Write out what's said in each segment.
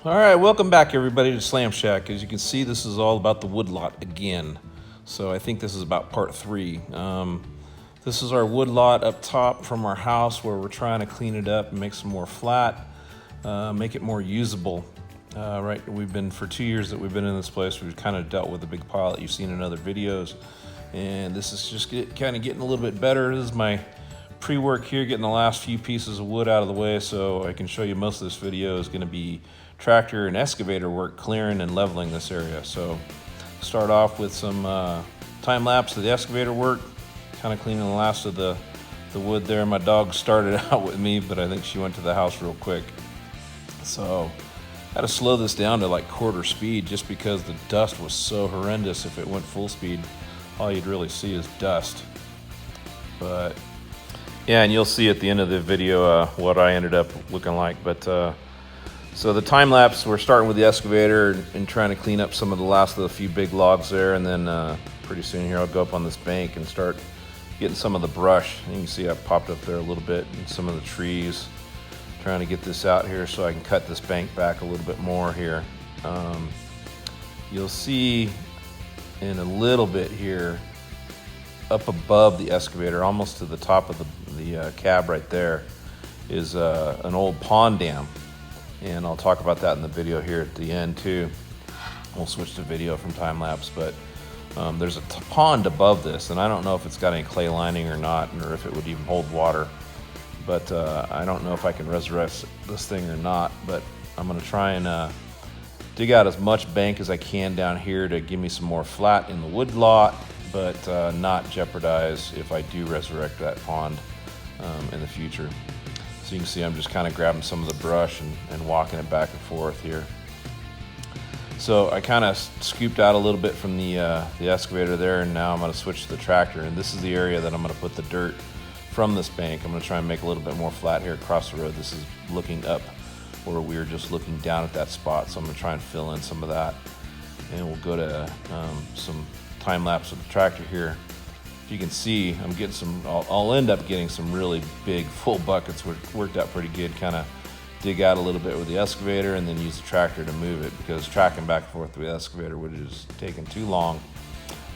All right, welcome back everybody to Slam Shack. As you can see, this is all about the woodlot again. So I think this is about part 3. This is our woodlot up top from our house where we're trying to clean it up and make some more flat, make it more usable. Right, for 2 years that we've been in this place, we've kind of dealt with a big pile that you've seen in other videos. And this is just kind of getting a little bit better. This is my pre-work here, getting the last few pieces of wood out of the way so I can show you most of this video is going to be tractor and excavator work clearing and leveling this area. So start off with some time lapse of the excavator work, kind of cleaning the last of the wood there. My dog started out with me, but I think she went to the house real quick. So I had to slow this down to like quarter speed just because the dust was so horrendous. If it went full speed, all you'd really see is dust. But yeah, and you'll see at the end of the video what I ended up looking like. But so the time lapse, we're starting with the excavator and trying to clean up some of the last of the few big logs there, and then pretty soon here I'll go up on this bank and start getting some of the brush. And you can see I popped up there a little bit and some of the trees, trying to get this out here so I can cut this bank back a little bit more here. You'll see in a little bit here up above the excavator, almost to the top of the cab right there, is an old pond dam. And I'll talk about that in the video here at the end too. We'll switch to video from time lapse, but there's a pond above this, and I don't know if it's got any clay lining or not, or if it would even hold water. But I don't know if I can resurrect this thing or not, but I'm gonna try and dig out as much bank as I can down here to give me some more flat in the wood lot, but not jeopardize if I do resurrect that pond in the future. So you can see I'm just kind of grabbing some of the brush and walking it back and forth here. So I kind of scooped out a little bit from the excavator there, and now I'm going to switch to the tractor. And this is the area that I'm going to put the dirt from this bank. I'm going to try and make a little bit more flat here across the road. This is looking up where we were just looking down at that spot. So I'm going to try and fill in some of that. And we'll go to some time lapse of the tractor here. You can see I'm getting I'll end up getting some really big full buckets, which worked out pretty good. Kind of dig out a little bit with the excavator and then use the tractor to move it, because tracking back and forth with the excavator would have just taken too long.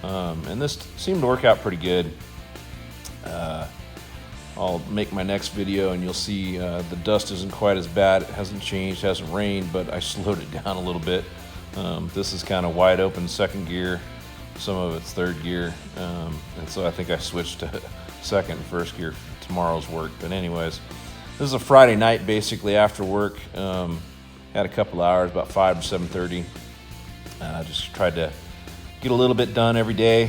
And this seemed to work out pretty good. I'll make my next video and you'll see the dust isn't quite as bad. It hasn't changed, hasn't rained, but I slowed it down a little bit. This is kind of wide open second gear. Some of it's third gear, and so I think I switched to second and first gear for tomorrow's work. But anyways, this is a Friday night basically after work. Had a couple hours, about 5 to 7:30. Just tried to get a little bit done every day,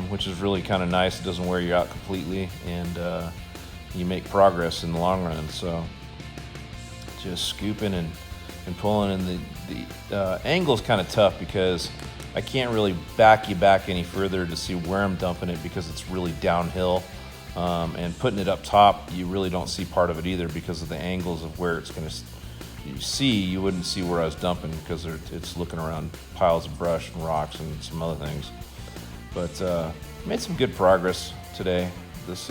which is really kind of nice. It doesn't wear you out completely, and you make progress in the long run. So just scooping and pulling, and the angle's kind of tough because I can't really back you back any further to see where I'm dumping it because it's really downhill. And putting it up top, you really don't see part of it either because of the angles of where it's going to. You wouldn't see where I was dumping because it's looking around piles of brush and rocks and some other things. But made some good progress today. This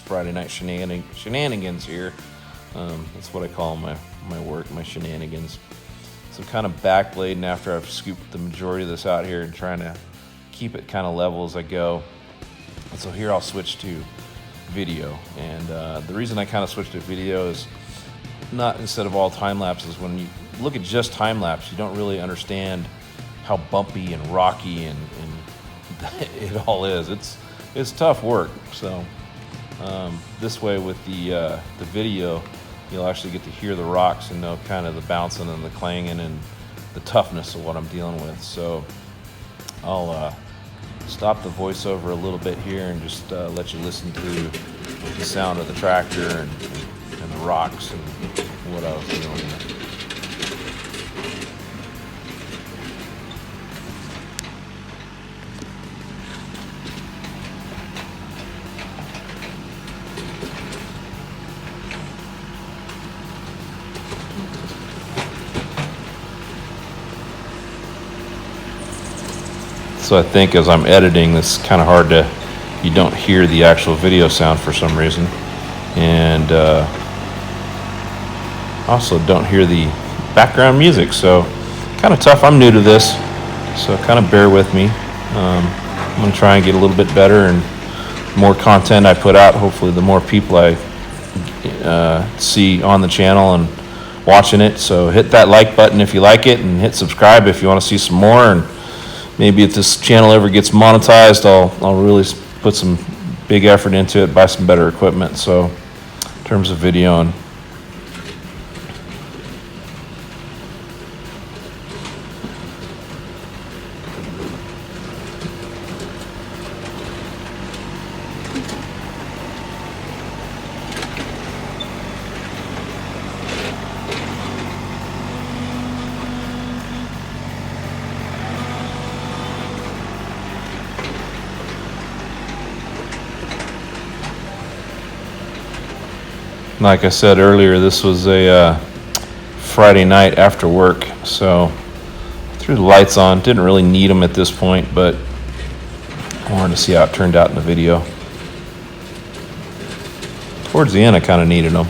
Friday night shenanigans here. That's what I call my work, my shenanigans. So kind of backblading after I've scooped the majority of this out here and trying to keep it kind of level as I go. And so here I'll switch to video. And the reason I kind of switched to video is not instead of all time lapses. When you look at just time lapse, you don't really understand how bumpy and rocky and it all is. It's tough work. So this way with the video, you'll actually get to hear the rocks and know kind of the bouncing and the clanging and the toughness of what I'm dealing with. So I'll stop the voiceover a little bit here and just let you listen to the sound of the tractor and the rocks and what I was dealing with. So I think as I'm editing, this is kind of hard to, you don't hear the actual video sound for some reason. And also don't hear the background music. So kind of tough. I'm new to this, so kind of bear with me. I'm going to try and get a little bit better, and more content I put out, hopefully the more people I see on the channel and watching it. So hit that like button if you like it, and hit subscribe if you want to see some more. And maybe if this channel ever gets monetized, I'll really put some big effort into it, buy some better equipment. So in terms of videoing. Like I said earlier, this was a Friday night after work, so threw the lights on. Didn't really need them at this point, but I wanted to see how it turned out in the video. Towards the end, I kind of needed them.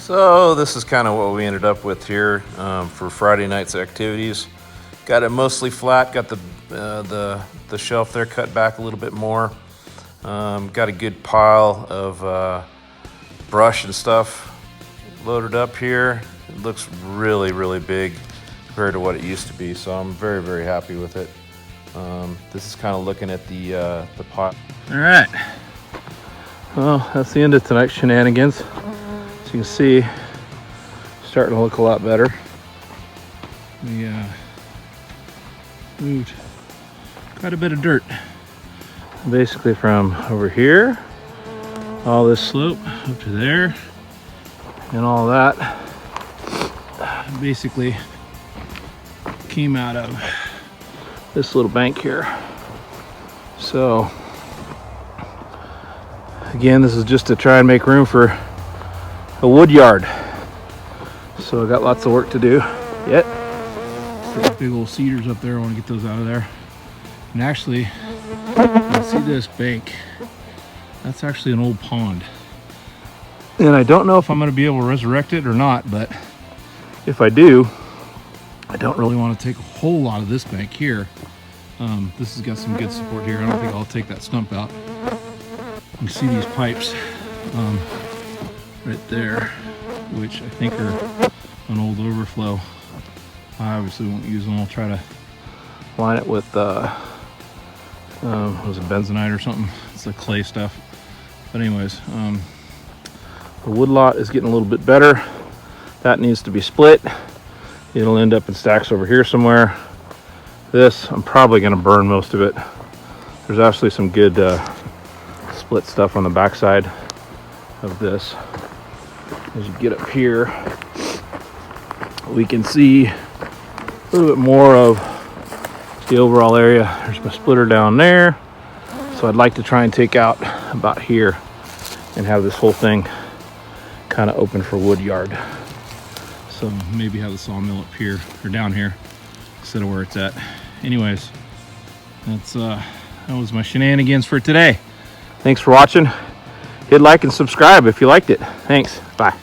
So this is kind of what we ended up with here for Friday night's activities. Got it mostly flat, got the shelf there cut back a little bit more. Got a good pile of brush and stuff loaded up here. It looks really, really big compared to what it used to be, so I'm very, very happy with it. This is kind of looking at the pot. All right, well, that's the end of tonight's shenanigans. As you can see, starting to look a lot better. We moved quite a bit of dirt, basically from over here, all this slope up to there, and all that basically came out of this little bank here. So again, this is just to try and make room for a wood yard. So I got lots of work to do yet. Those big old cedars up there, I want to get those out of there. And actually, you see this bank, that's actually an old pond. And I don't know if I'm going to be able to resurrect it or not, but if I do, I don't really want to take a whole lot of this bank here. This has got some good support here. I don't think I'll take that stump out. You can see these pipes right there, which I think are an old overflow. I obviously won't use them. I'll try to line it with what was it, bentonite or something. It's like clay stuff. But anyways, the wood lot is getting a little bit better. That needs to be split. It'll end up in stacks over here somewhere. This, I'm probably going to burn most of it. There's actually some good split stuff on the backside of this. As you get up here, we can see a little bit more of the overall area. There's my splitter down there. So I'd like to try and take out about here and have this whole thing kind of open for wood yard. So maybe have the sawmill up here or down here instead of where it's at. Anyways, that was my shenanigans for today. Thanks for watching. Hit like and subscribe if you liked it. Thanks. Bye.